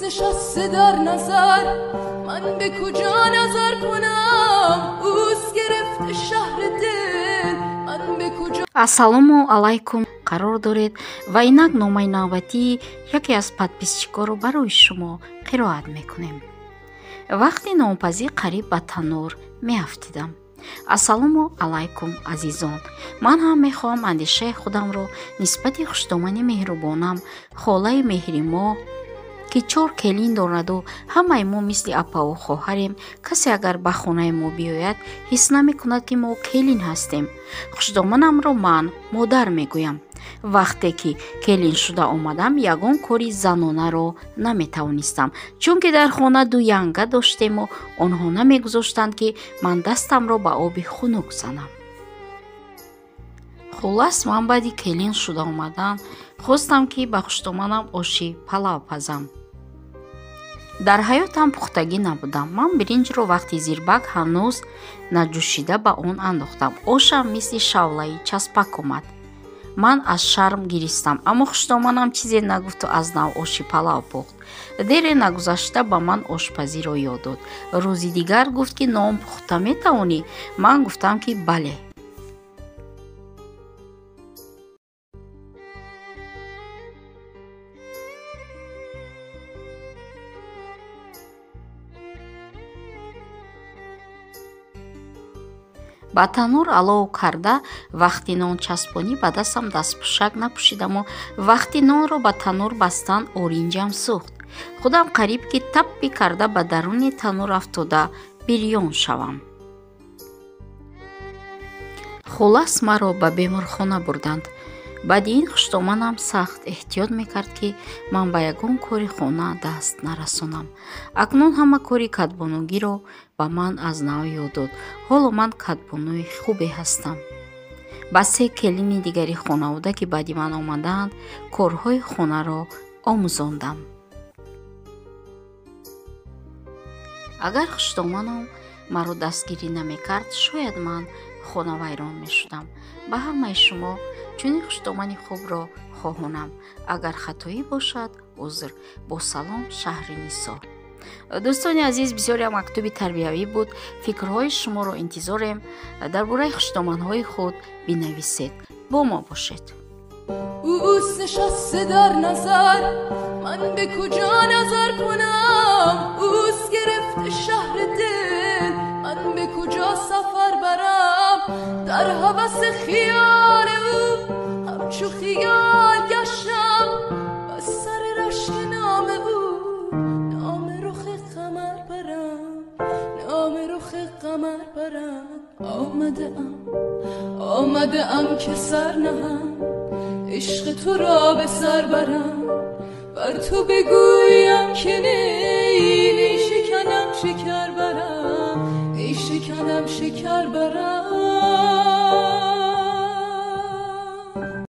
نشسته در نظر، من به کجا نظر کنم؟ اوست گرفته شهر دل، من به کجا. ассалому алайкум қарор доред ва инак номаи навбатии яке аз подписчикоро барои шумо қироат мекунем. вақти номпазӣ қариб ба танӯр меафтидам. ассалому алайкум азизон, ман ҳам мехоҳам андешаи худамро нисбати хушдомани меҳрубонам, холаи меҳримо ки 4 келин дораду ҳамаи мо мисли апаву хоҳарем, касе агар ба хонаи мо биёяд ҳис намекунад ки мо келин ҳастем. хушдоманамро ман модар мегӯям. вақте ки келин шуда омадам, ягон кори занонаро наметавонистам, чунки дар хона 2 янга доштему онҳо намегузоштанд ки ман дастамро ба оби хунук занам. хулас ман баъди келин шуда омадан хостам ки ба хушдоманам оши палав пазам. дар ҳаётам пухтагӣ набудам. ман биринҷро вақти зирбак ҳанӯз наҷӯшида ба он андохтам. ошам мисли шавлаи часпак омад. ман аз шарм гиристам, аммо хушдоманам чизе нагуфту аз нав оши палав пухт. дере нагузашта ба ман ошпазиро ёд дод. рӯзи дигар гуфт ки нон пухта метавонӣ? ман гуфтам ки бале. ба танӯр алов карда вақти нон часпонӣ ба дастам дастпӯшак напӯшидаму вақти нонро ба танӯр бастан оринҷам сӯхт. худам қариб ки таппӣ карда ба даруни танӯр афтода бирён шавам. хулас маро ба беморхона бурданд. баъди ин хушдоманам сахт эҳтиёт мекард ки ман ба ягон кори хона даст нарасонам. акнун ҳама кори кадбонугиро ба ман аз нав ёд дод. ҳоло ман кадбонуи хубе ҳастам. ба 3 келини дигари хонавода ки баъди ман омадаанд, корҳои хонаро омӯзондам. агар хушдоманам маро дастгирӣ намекард, шояд ман хонавайрон мешудам. ба ҳамаи шумо чунин хушдомани хубро хоҳонам. агар хатоӣ бошад узр. бо салом, шаҳри Нисо. дӯстони азиз, бисёре мактуби тарбиявӣ буд. фикрҳои шуморо интизорем. дар бораи хушдоманҳои худ бинависед. бо мо бошед. اوست نشسته در نظر، من به کجا نظر کنم؟ اوست گرفته شهر دل، من به کجا سفر برم؟ در هوس خیال او همچو خیال گشتم، بس سر رشک نام او نام رخ قمر برم، نام رخ قمر برم. آمده ام که سر نهم، عشق تو را به سر برم، بر تو بگویم که نی شکنم شکر برم، نی شکنم شکر برم.